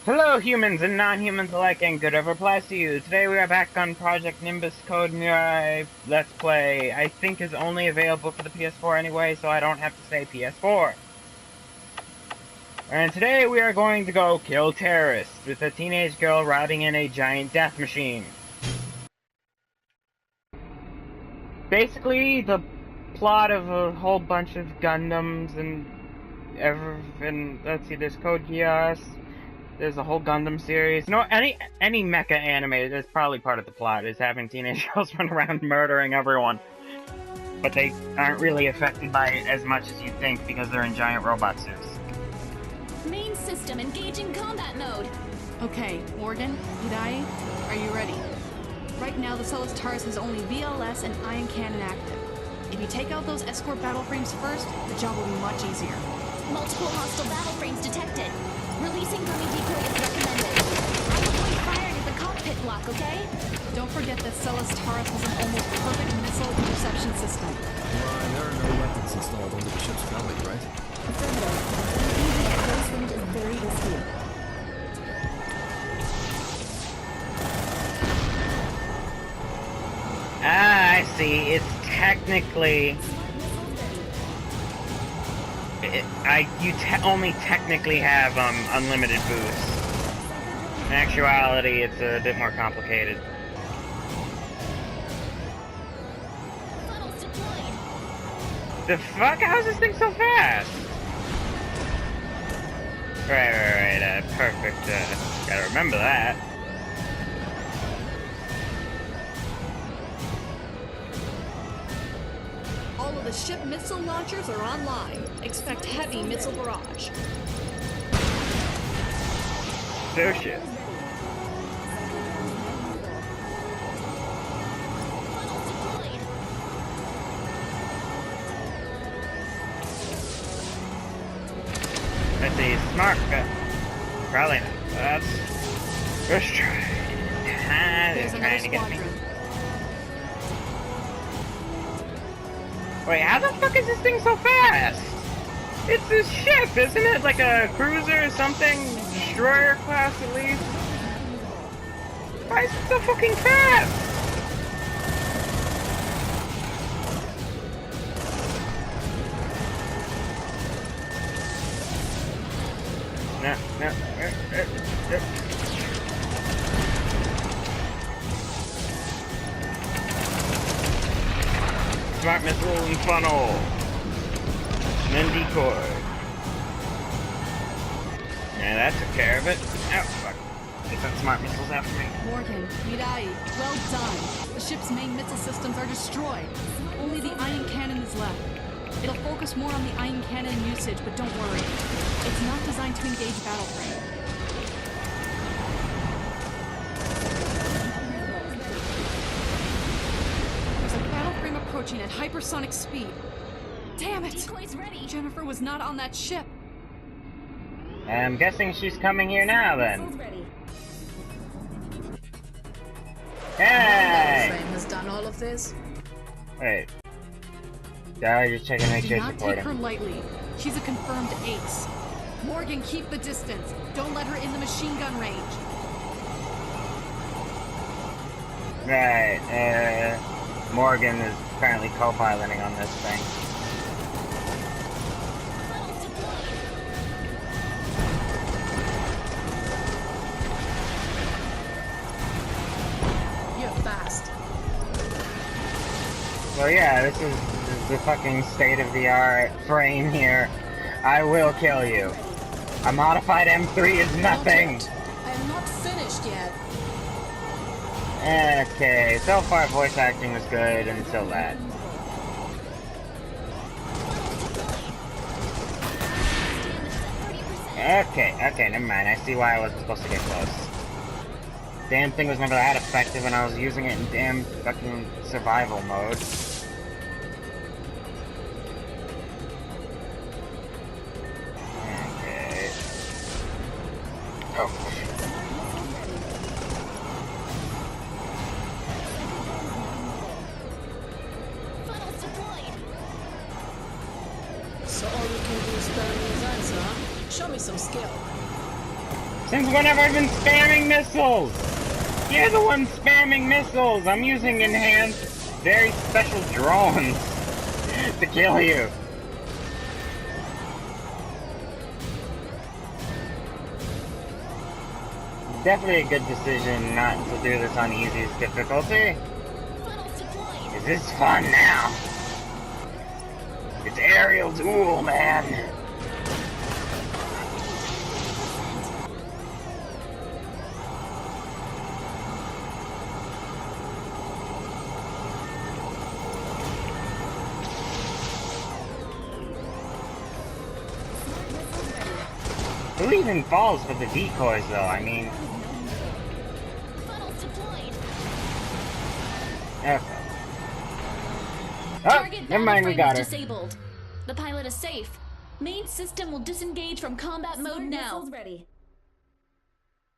Hello humans and non-humans alike, and good ever applies to you. Today we are back on Project Nimbus Code Mirai Let's Play. I think is only available for the PS4 anyway, so I don't have to say PS4. And today we are going to go kill terrorists with a teenage girl riding in a giant death machine. Basically, the plot of a whole bunch of Gundams and everything. Let's see, there's Code Geass. There's a whole Gundam series. No, any mecha anime is probably part of the plot, is having teenage girls run around murdering everyone. But they aren't really affected by it as much as you'd think because they're in giant robot suits. Main system engaging combat mode. Okay, Morgan, Mirai, are you ready? Right now, the Celestaris has only VLS and Ion Cannon active. If you take out those escort battle frames first, the job will be much easier. Multiple hostile battle frames detected. Releasing dummy decoy is recommended. Avoid firing at the cockpit block, okay? Don't forget that Celestaris has an almost perfect missile interception system. There are no weapons installed onto the ship's belly, right? Affirmative. Using at close range is very risky. Ah, I see. It's technically... you only technically have unlimited boost. In actuality, it's a bit more complicated. Funnels deployed. The fuck? How's this thing so fast? Right, perfect. Gotta remember that. All of the ship missile launchers are online. Expect heavy missile barrage. So shit. Funnels deployed. Let's see, smart. Probably not. That's first try. There's They're another trying to get me. squadron. Wait, how the fuck is this thing so fast? It's a ship, isn't it? Like a cruiser or something? Destroyer class at least? Why is it so fucking fast? No. Smart missile and funnel. And then decoy. Yeah, that took care of it. Oh, fuck. They sent smart missiles after me. Morgan, Mirai, well done. The ship's main missile systems are destroyed. Only the Ion Cannon is left. It'll focus more on the Ion Cannon usage, but don't worry. It's not designed to engage battle frame. There's a battle frame approaching at hypersonic speed. Damn it! Decoy's ready. Jennifer was not on that ship. I'm guessing she's coming here now then. Missiles ready. Hey! Frame has done all of this. Wait. Yeah, just checking to make Do sure it's not take recording. her lightly. She's a confirmed ace. Morgan, keep the distance. Don't let her in the machine gun range. Right, Morgan is currently co-piloting on this thing. Funnels deployed. You're fast. Well, yeah, this is the fucking state-of-the-art frame here. I will kill you. A modified M3 is nothing! Not yet. I'm not finished yet. Okay, so far voice acting was good until that. Okay, never mind. I see why I wasn't supposed to get close. Damn thing was never that effective when I was using it in damn fucking survival mode. Okay. Oh. Funnels deployed. So all you can do is turn these eyes, huh? Show me some skill. Since when have I been spamming missiles? You're the one spamming missiles! I'm using enhanced, very special drones to kill you. Definitely a good decision not to do this on easiest difficulty. Cause it's fun now. It's aerial duel, man. Who even falls for the decoys, though? I mean... Okay. Oh, never mind, we got her. Disabled. The pilot is safe. Main system will disengage from combat mode now. Ready.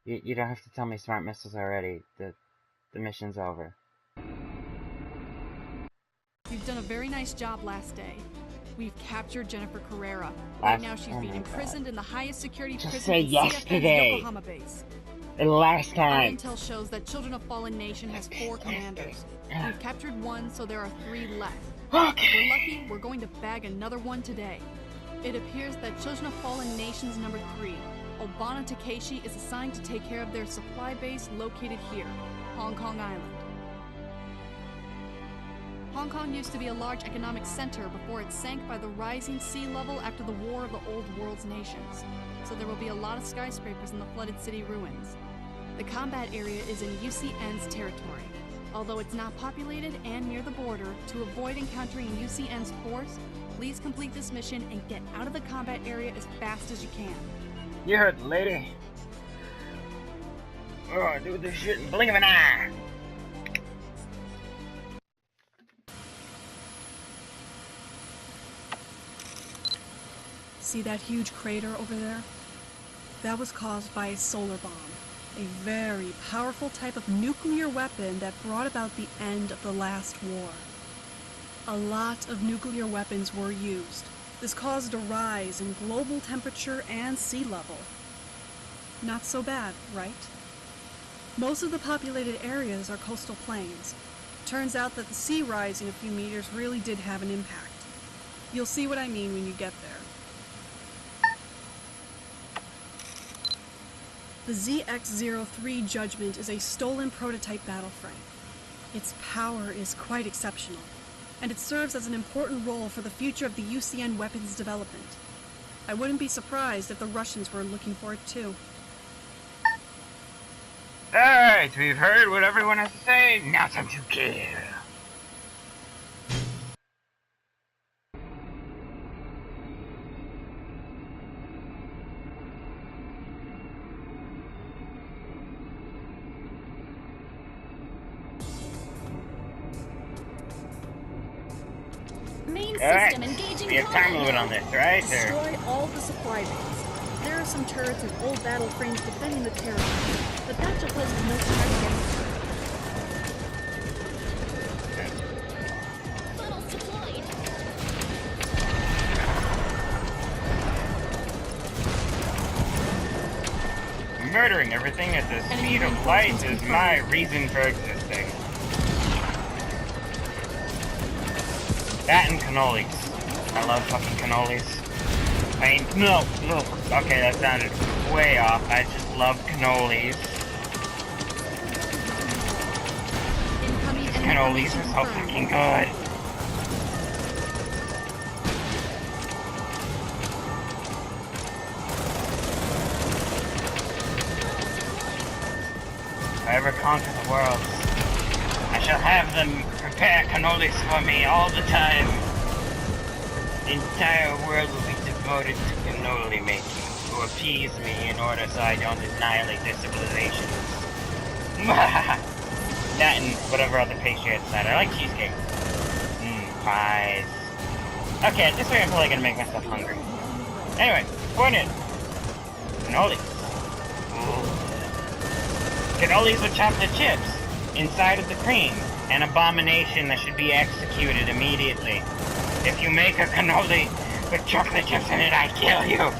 You don't have to tell me smart missiles are ready. The mission's over. You've done a very nice job last day. We've captured Jennifer Carrera. Last- Right now she's oh being my imprisoned God. in the highest security Just prison say in yesterday. CFN's Yokohama base. And last Our time. intel shows that Children of Fallen Nation has 4 commanders. We've captured 1, so there are 3 left. If Okay. we're lucky, we're going to bag another one today. It appears that Children of Fallen Nation's number 3, Obana Takeshi, is assigned to take care of their supply base located here, Hong Kong Island. Hong Kong used to be a large economic center before it sank by the rising sea level after the War of the Old World's Nations, so there will be a lot of skyscrapers in the flooded city ruins. The combat area is in UCN's territory. Although it's not populated and near the border, to avoid encountering UCN's force, please complete this mission and get out of the combat area as fast as you can. You heard the lady. Oh, do this shit in the blink of an eye. See that huge crater over there? That was caused by a solar bomb, a very powerful type of nuclear weapon that brought about the end of the last war. A lot of nuclear weapons were used. This caused a rise in global temperature and sea level. Not so bad, right? Most of the populated areas are coastal plains. Turns out that the sea rising a few meters really did have an impact. You'll see what I mean when you get there. The ZX-03 Judgment is a stolen prototype battleframe. Its power is quite exceptional, and it serves as an important role for the future of the UCN weapons development. I wouldn't be surprised if the Russians were looking for it too. Alright, we've heard what everyone has to say, now time to kill. Main Alright, system engaging we have time limit on this, right? Or... Destroy all the supply bins. There are some turrets and old battle frames defending the territory, but that just poses no threat against them. Funnels deployed. Murdering everything at the speed of light is my reason for existing. That and cannolis. I love fucking cannolis. I mean, no. Okay, that sounded way off. I just love cannolis. Incoming enemy Cannolis formation are so confirmed. fucking good. If I ever conquer the world, I shall have them prepare cannolis for me all the time. The entire world will be devoted to cannoli making to appease me in order so I don't annihilate their civilizations. That and whatever other pastry I decide. I like cheesecake. Pies. Okay, at this rate I'm probably gonna make myself hungry. Anyway, point in. Cannolis. Cannolis will chop the chips inside of the cream. An abomination that should be executed immediately. If you make a cannoli with chocolate chips in it, I kill you.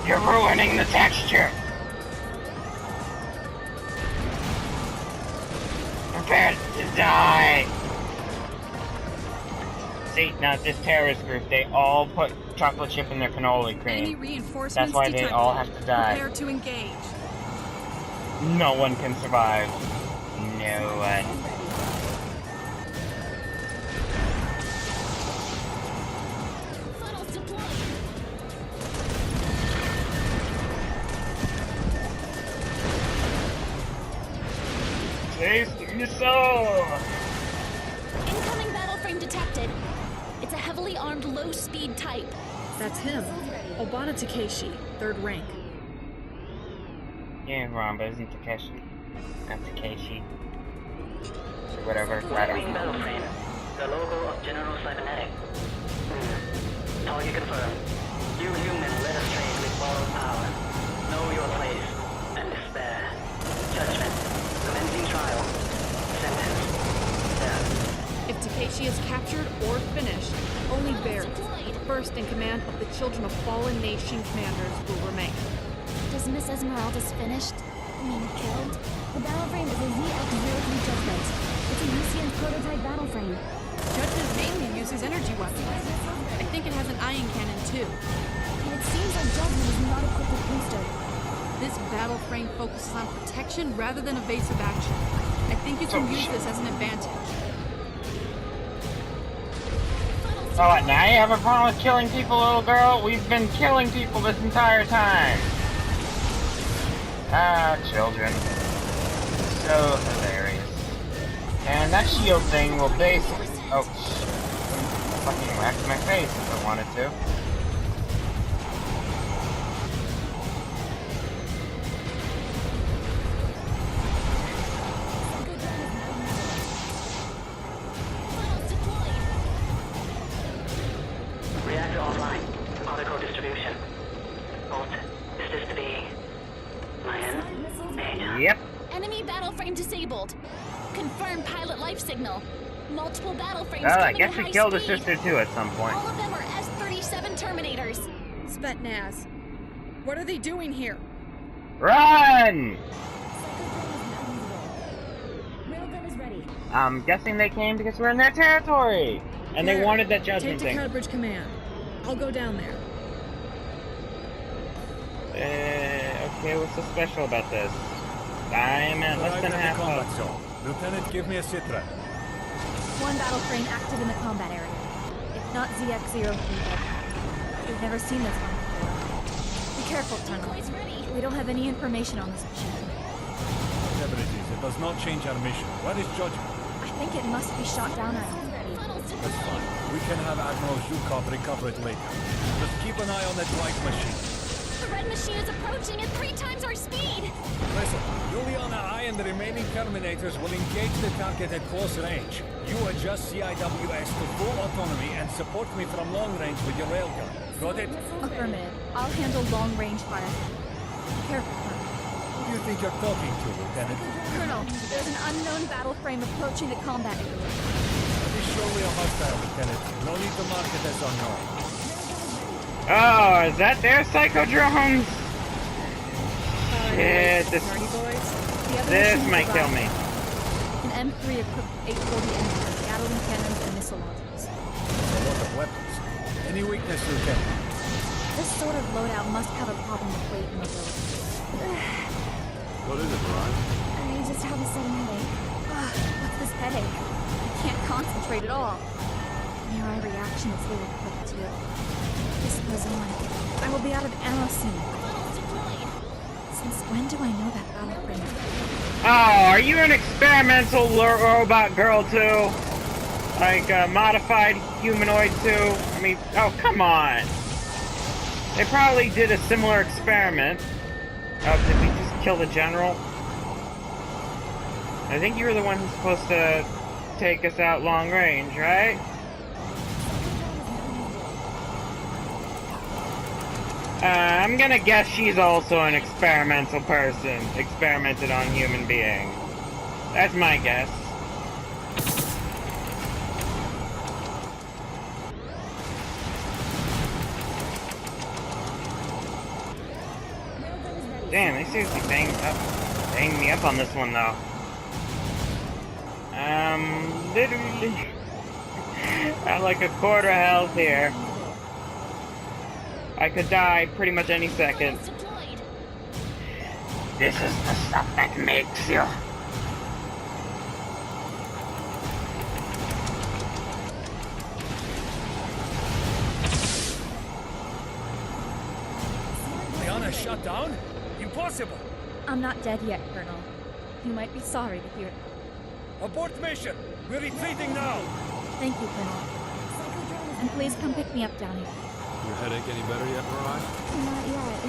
You're ruining the texture! Prepare to die! See, now this terrorist group, they all put chocolate chip in their cannoli Enemy cream. reinforcements That's why they detected. all have to die. Prepare to engage. No one can survive. No one. Funnels deployed. Tasting the soul! Incoming battle frame detected. It's a heavily armed, low-speed type. That's him. Obana Takeshi, 3rd rank. Yeah, wrong, but isn't Takeshi? Not Takeshi. Or whatever, I don't know. Battle frame. The logo of General Cybernetic. Target confirmed. You human led astray with borrowed power. Know your place and despair. Judgment. Commencing trial. Sentence. Death. If Takeshi is captured or finished, only Barry, the first in command of the Children of Fallen Nation commanders, will remain. Does Miss Esmeralda's finished? Killed? The battle frame is a ZX-03 Judgment. It's a UCN prototype battle frame. Judgment mainly uses energy weapons. I think it has an ion cannon too. And it seems like Judgment is not equipped with booster. This battle frame focuses on protection rather than evasive action. I think you can use this as an advantage. Oh, what, now you have a problem with killing people, little girl? We've been killing people this entire time. Ah, children. So hilarious. And that shield thing will basically... Oh, fucking whacked my face if I wanted to. Funnels deployed. Reactor offline. Particle distribution. Bolt, is this to be Major? Yep. Enemy battle frame disabled. Confirmed pilot life signal. Multiple battle frames Well, I coming guess at we high killed his speed. sister too at some point. All of them are S-37 Terminators. Spetnaz. What are they doing here? Run! Railgun is ready. I'm guessing they came because we're in their territory! And they Claire, wanted that judgment Take to thing. Cutbridge Command. I'll go down there. Okay, what's so special about this? I'm at less than half combat health. zone. Lieutenant, give me a sitrep. One battle frame active in the combat area. It's not ZX-03 yet. We've never seen this one before. Be careful, Tunnel. We don't have any information on this machine. Whatever it is, it does not change our mission. What is judgment? I think it must be shot down already. That's fine. We can have Admiral Zhukov recover it later. Just keep an eye on that white machine. The red machine is approaching at 3 times our speed! Listen, Juliana, I and the remaining Terminators will engage the target at close range. You adjust CIWS to full autonomy and support me from long range with your railgun. Got it? Affirmative. I'll handle long-range fire. Careful, Colonel. Who do you think you're talking to, Lieutenant? Colonel, there's an unknown battle frame approaching the combat area. That is surely a hostile, Lieutenant. No need to mark it as unknown. Oh, is that their psychodrones? Shit, this might kill me. An M3 equipped 840 engines, Gatling cannons, and missile launchers. A lot of weapons. Any weakness, Lieutenant? This sort of loadout must have a problem with weight and mobility. What is it, Mirai? I just have a sudden headache. What's this headache? I can't concentrate at all. Mirai reaction is really quick, too. This goes on. I will be out of ammo soon. Since when do I know that battle frame? Oh, are you an experimental robot girl too? Like a modified humanoid too? I mean, oh come on! They probably did a similar experiment. Oh, did we just kill the general? I think you were the one who's supposed to take us out long range, right? I'm gonna guess she's also an experimental person. Experimented on human being. That's my guess. Damn, they seriously banged me up on this one, though. Literally... I'm like a quarter health here. I could die pretty much any second. This is the stuff that makes you. Liana shut down? Impossible! I'm not dead yet, Colonel. You might be sorry to hear. Abort mission! We're retreating now! Thank you, Colonel. And please come pick me up down here. Your headache any better yet, Mirai? Not yet.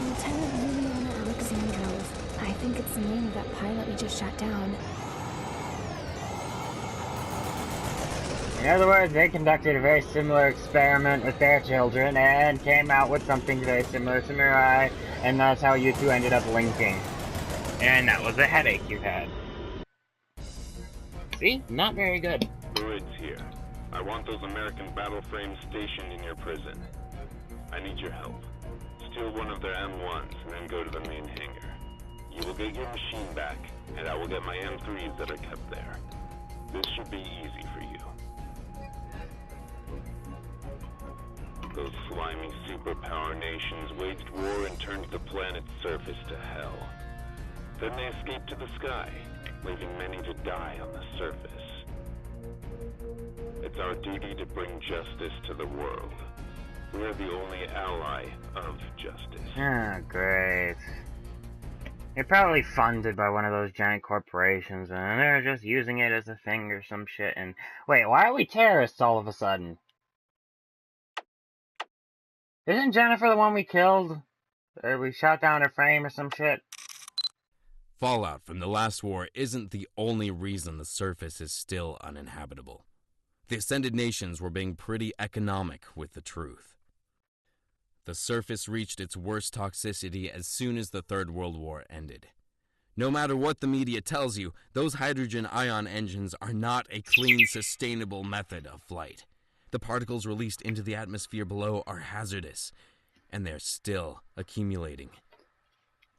Lieutenant Juliana Alexandros. I think it's the name of that pilot we just shot down. In other words, they conducted a very similar experiment with their children and came out with something very similar to Mirai, and that's how you two ended up linking. And that was the headache you had. See? Not very good. Druids here. I want those American battle frames stationed in your prison. I need your help. Steal one of their M1s and then go to the main hangar. You will get your machine back, and I will get my M3s that are kept there. This should be easy for you. Those slimy superpower nations waged war and turned the planet's surface to hell. Then they escaped to the sky, leaving many to die on the surface. It's our duty to bring justice to the world. We are the only ally of justice. Ah, great. They're probably funded by one of those giant corporations, and they're just using it as a thing or some shit, and... Wait, why are we terrorists all of a sudden? Isn't Jennifer the one we killed? Or we shot down her frame or some shit? Fallout from the last war isn't the only reason the surface is still uninhabitable. The Ascended Nations were being pretty economic with the truth. The surface reached its worst toxicity as soon as the Third World War ended. No matter what the media tells you, those hydrogen ion engines are not a clean, sustainable method of flight. The particles released into the atmosphere below are hazardous, and they're still accumulating.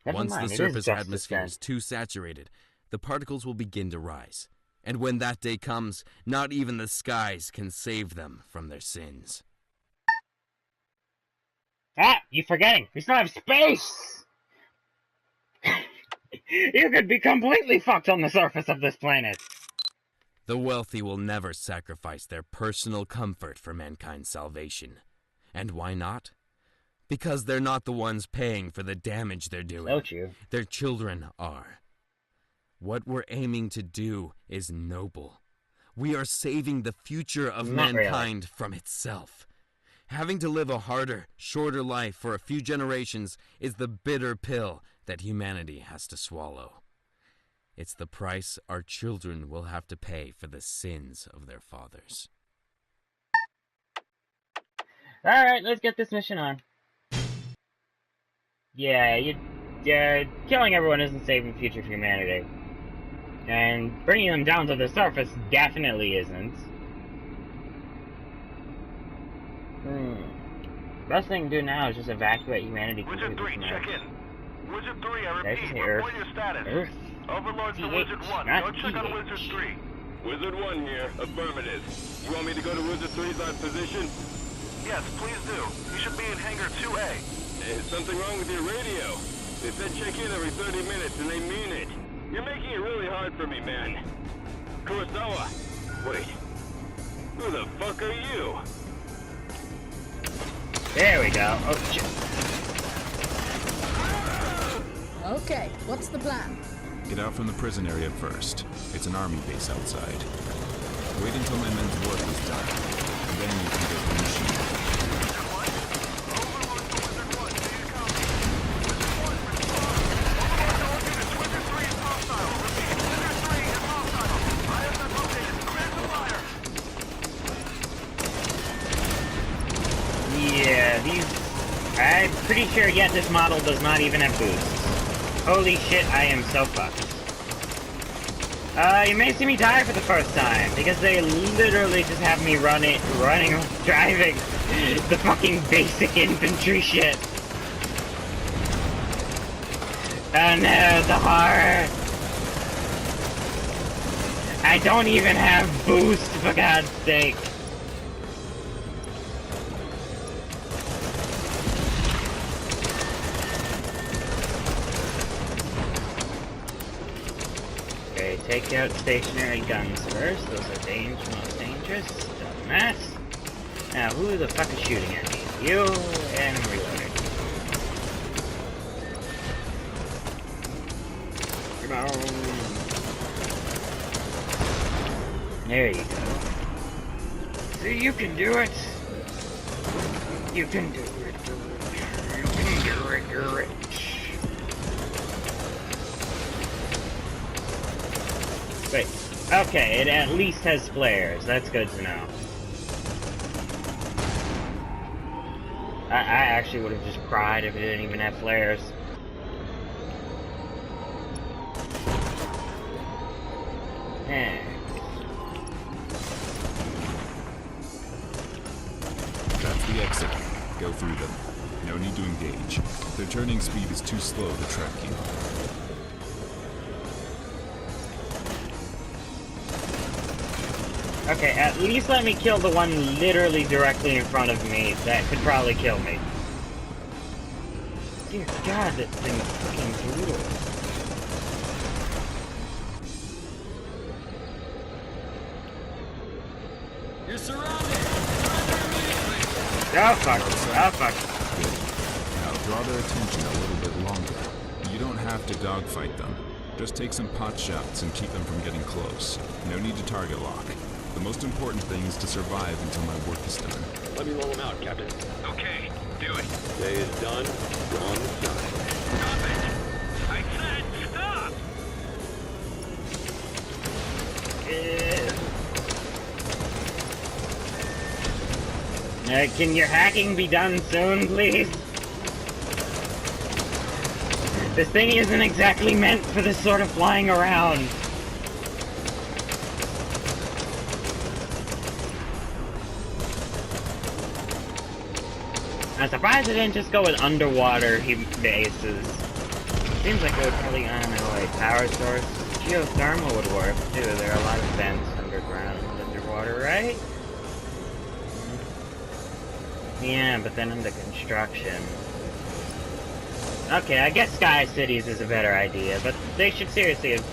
Once the surface atmosphere is too saturated, the particles will begin to rise. And when that day comes, not even the skies can save them from their sins. Ah, you're forgetting. We still have space! You could be completely fucked on the surface of this planet. The wealthy will never sacrifice their personal comfort for mankind's salvation. And why not? Because they're not the ones paying for the damage they're doing. So true. Their children are. What we're aiming to do is noble. We are saving the future of mankind from itself. Having to live a harder, shorter life for a few generations is the bitter pill that humanity has to swallow. It's the price our children will have to pay for the sins of their fathers. Alright, let's get this mission on. Yeah, killing everyone isn't saving the future of humanity. And bringing them down to the surface definitely isn't. Best thing to do now is just evacuate humanity. Wizard 3, check in. Wizard 3, I repeat, Earth. report your status. Earth. Overlord to Wizard 1, go check on Wizard 3. Wizard 1 here, affirmative. You want me to go to Wizard 3's on position? Yes, please do. You should be in Hangar 2A. Is something wrong with your radio? They said check in every 30 minutes, and they mean it. You're making it really hard for me, man. Kurosawa! Wait. Who the fuck are you? There we go. Oh, shit. Okay, what's the plan? Get out from the prison area first. It's an army base outside. Wait until my men's work is done. Then you can get the machine. I'm pretty sure yet this model does not even have boosts. Holy shit, I am so fucked. You may see me die for the first time, because they literally just have me driving the fucking basic infantry shit. Oh no, the horror! I don't even have boost, for God's sake! Okay, take out stationary guns first. Those are most dangerous. Done that. Now, who the fuck is shooting at me? You and reloading. Come on. There you go. See, you can do it. You can do it. You can do it. Do it. Wait. Okay, it at least has flares. That's good to know. I actually would have just cried if it didn't even have flares. That's the exit. Go through them. No need to engage. Their turning speed is too slow to track you. Okay, at least let me kill the one literally directly in front of me that could probably kill me. Dear God, that thing is fucking brutal. You're surrounded! Oh fuck, oh fuck. Good. Now draw their attention a little bit longer. You don't have to dogfight them. Just take some pot shots and keep them from getting close. No need to target lock. The most important thing is to survive until my work is done. Let me roll him out, Captain. Okay, do it. Day is done. You're on the side. Stop it! I said stop! Can your hacking be done soon, please? This thing isn't exactly meant for this sort of flying around. I'm surprised it didn't just go with underwater bases. Seems like it would probably, I don't know, like power source. Geothermal would work too. There are a lot of vents underwater, right? Yeah, but then under construction. Okay, I guess Sky Cities is a better idea, but they should seriously have,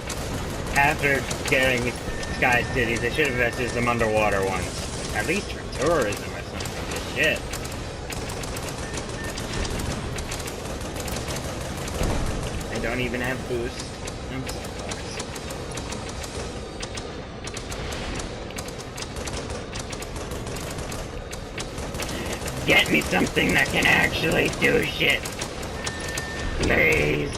after getting Sky Cities, they should have invested some underwater ones. At least for tourism or something. Good shit. I don't even have boost. I'm so fucked. Get me something that can actually do shit. Please.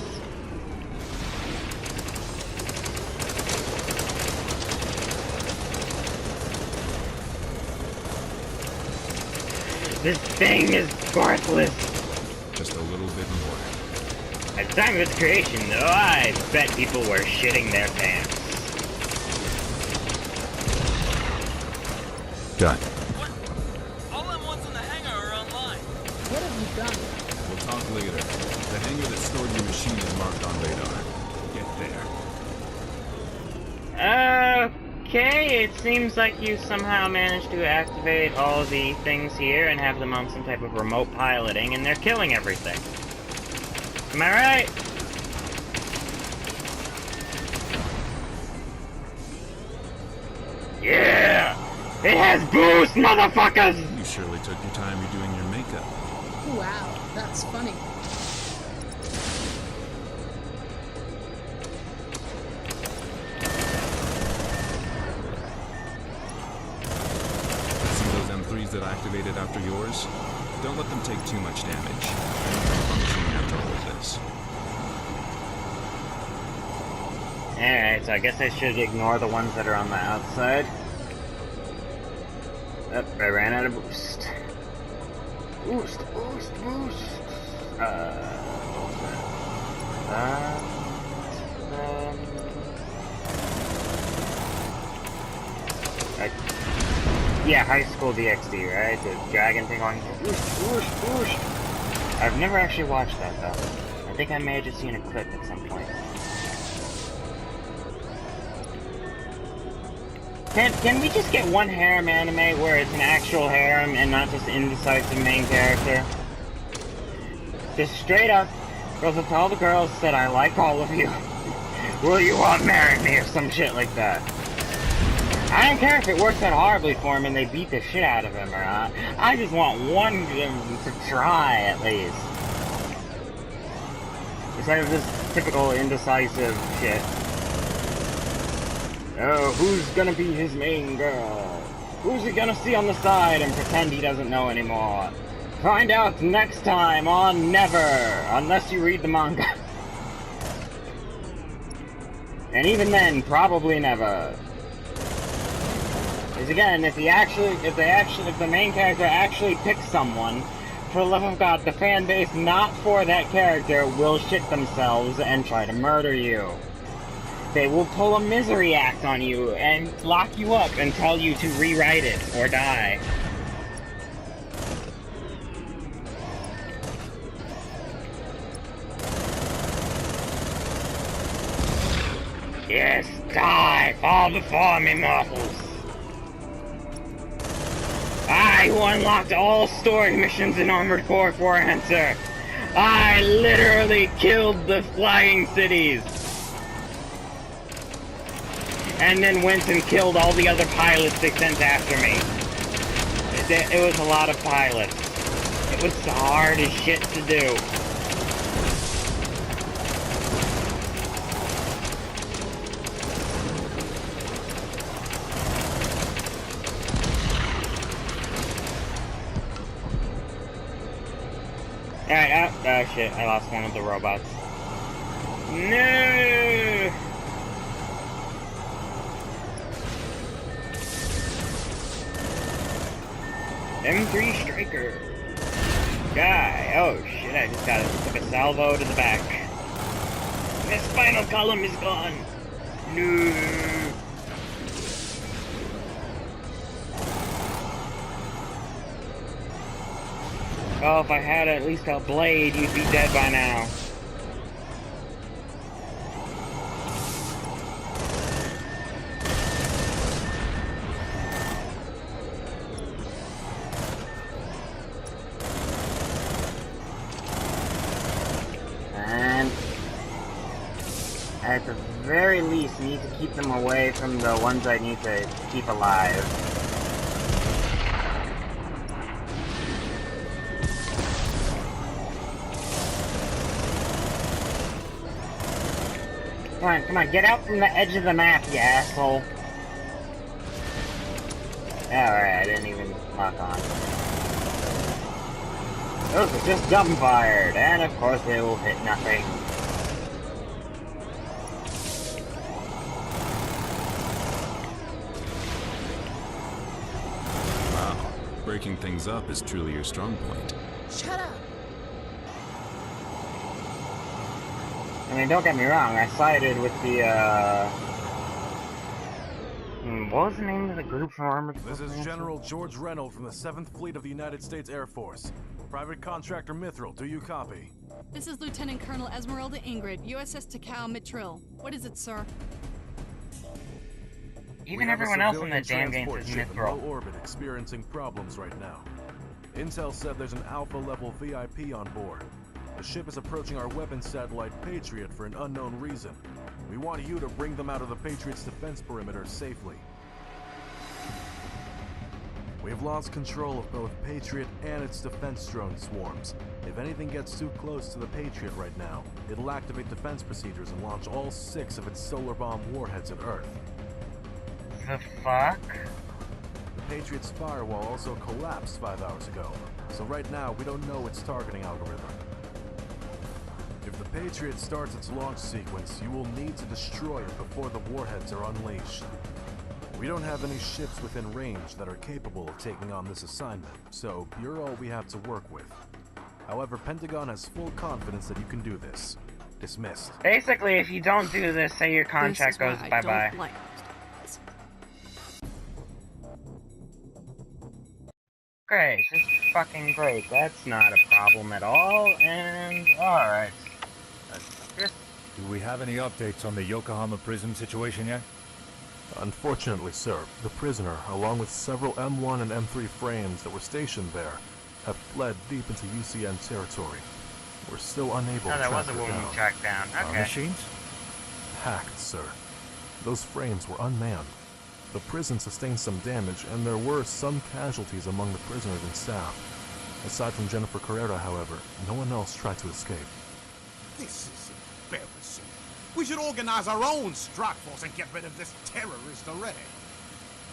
This thing is worthless. Just a little bit more. At the time of its creation, though, I bet people were shitting their pants. Done. What? All them ones in the hangar are online. What have you done? We'll talk later. The hangar that stored your machine is marked on radar. Get there. Okay, it seems like you somehow managed to activate all the things here and have them on some type of remote piloting, and they're killing everything. Am I right? Yeah! It has boost, motherfuckers! You surely took your time redoing your makeup. Wow, that's funny. See those M3s that activated after yours? Don't let them take too much damage. They're functioning after all of this. Alright, so I guess I should ignore the ones that are on the outside. Oh, I ran out of boost. Boost. What was that? Yeah, High School DxD, right? The dragon thing going, whoosh, whoosh, whoosh. I've never actually watched that, though. I I think I may have just seen a clip at some point. Can we just get one harem anime where it's an actual harem and not just indecisive main character? Just straight up, goes up to all the girls, said, I like all of you. Will you all marry me or some shit like that? I don't care if it works out horribly for him and they beat the shit out of him or not. I just want one of them to try at least. Instead of this typical indecisive shit. Oh, who's gonna be his main girl? Who's he gonna see on the side and pretend he doesn't know anymore? Find out next time on Never, unless you read the manga. And even then, probably never. Because again, if the main character actually picks someone, for the love of God, the fan base not for that character will shit themselves and try to murder you. They will pull a misery act on you and lock you up and tell you to rewrite it or die. Yes, die, fall before me, mortals. I who unlocked all story missions in Armored Core 4 Answer. I literally killed the flying cities. And then went and killed all the other pilots they sent after me. It was a lot of pilots. It was hard as shit to do. Alright, oh shit, I lost one of the robots. No! M3 Striker. Guy. Oh shit, I just took a salvo to the back. My spinal column is gone. No. Oh, if I had at least a blade, you'd be dead by now. At the very least, need to keep them away from the ones I need to keep alive. Come on, get out from the edge of the map, you asshole. Alright, I didn't even lock on. Those are just gunfired, and of course they will hit nothing. Breaking things up is truly your strong point. Shut up! I mean, don't get me wrong, I sided with the, what was the name of the group from Armored Core? This is General George Reynolds from the 7th Fleet of the United States Air Force. Private Contractor Mithril, do you copy? This is Lieutenant Colonel Esmeralda Ingrid, USS Takao Mithril. What is it, sir? Even everyone else in that damn game says Mithril. Low orbit experiencing problems right now. Intel said there's an Alpha-level VIP on board. The ship is approaching our weapons satellite Patriot for an unknown reason. We want you to bring them out of the Patriot's defense perimeter safely. We have lost control of both Patriot and its defense drone swarms. If anything gets too close to the Patriot right now, it'll activate defense procedures and launch all 6 of its solar bomb warheads at Earth. The fuck? The Patriot's firewall also collapsed 5 hours ago, so right now we don't know its targeting algorithm. If the Patriot starts its launch sequence, you will need to destroy it before the warheads are unleashed. We don't have any ships within range that are capable of taking on this assignment, so you're all we have to work with. However, Pentagon has full confidence that you can do this. Dismissed. Basically, if you don't do this, say your contract goes bye-bye. Great, just fucking great. That's not a problem at all, and alright. Do we have any updates on the Yokohama prison situation yet? Unfortunately, sir, the prisoner, along with several M1 and M3 frames that were stationed there, have fled deep into UCN territory. We're still unable to there track was a her woman down. we tracked down. Our Okay. machines? Hacked, sir. Those frames were unmanned. The prison sustained some damage, and there were some casualties among the prisoners and staff. Aside from Jennifer Carrera, however, no one else tried to escape. This is embarrassing. We should organize our own strike force and get rid of this terrorist already.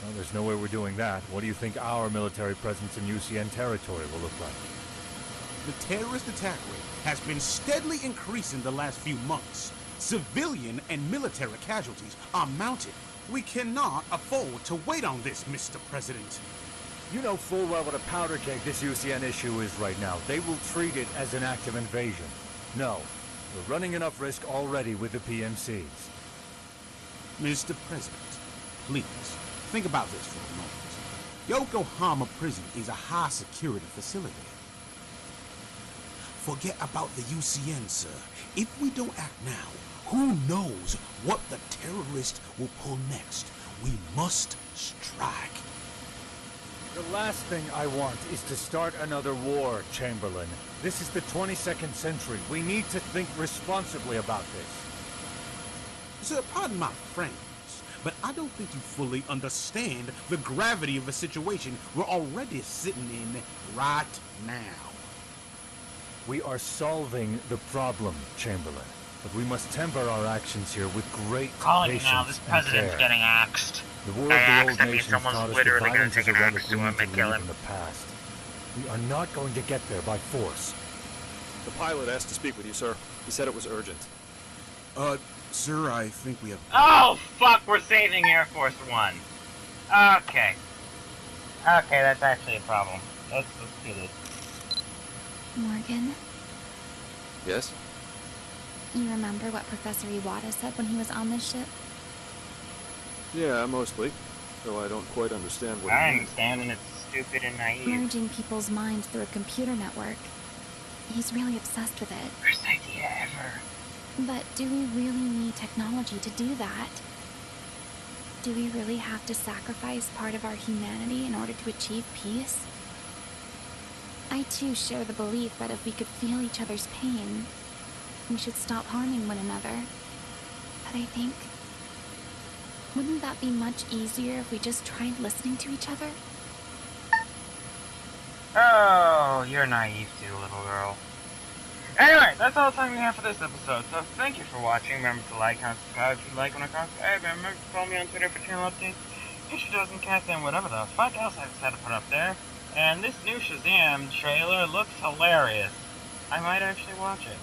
Well, there's no way we're doing that. What do you think our military presence in UCN territory will look like? The terrorist attack rate has been steadily increasing the last few months. Civilian and military casualties are mounting. We cannot afford to wait on this, Mr. President. You know full well what a powder keg this UCN issue is right now. They will treat it as an active invasion. No, we're running enough risk already with the PMCs. Mr. President, please, think about this for a moment. Yokohama Prison is a high-security facility. Forget about the UCN, sir. If we don't act now, who knows what the terrorist will pull next? We must strike. The last thing I want is to start another war, Chamberlain. This is the 22nd century. We need to think responsibly about this. Sir, pardon my French, but I don't think you fully understand the gravity of the situation we're already sitting in right now. We are solving the problem, Chamberlain. But we must temper our actions here with great Calling patience you now, this and president's care. getting axed. The war By of the axe, old that means nations someone's taught us that literally gonna violence take is a an relic axe we to him need to and kill leave him. in the past. We are not going to get there by force. The pilot asked to speak with you, sir. He said it was urgent. Sir, I think we have... Oh, fuck, we're saving Air Force One. Okay. Okay, that's actually a problem. Let's do this. Morgan, Yes? you remember what Professor Iwata said when he was on this ship? Yeah, mostly. Though I don't quite understand what I he means. understand, and it's stupid and naive. Merging people's minds through a computer network. He's really obsessed with it. Worst idea ever. But do we really need technology to do that? Do we really have to sacrifice part of our humanity in order to achieve peace? I too share the belief that if we could feel each other's pain, we should stop harming one another. But I think, wouldn't that be much easier if we just tried listening to each other? Oh, you're naive too, little girl. Anyway, that's all the time we have for this episode, so thank you for watching. Remember to like, comment, subscribe if you like when I subscribe, and remember to follow me on Twitter for channel updates, future shows and cast, and whatever the fuck else I decided to put up there. And this new Shazam trailer looks hilarious. I might actually watch it.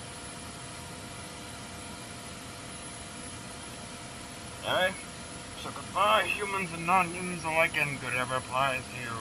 Alright, so goodbye, humans and non-humans alike, and good ever applies to you.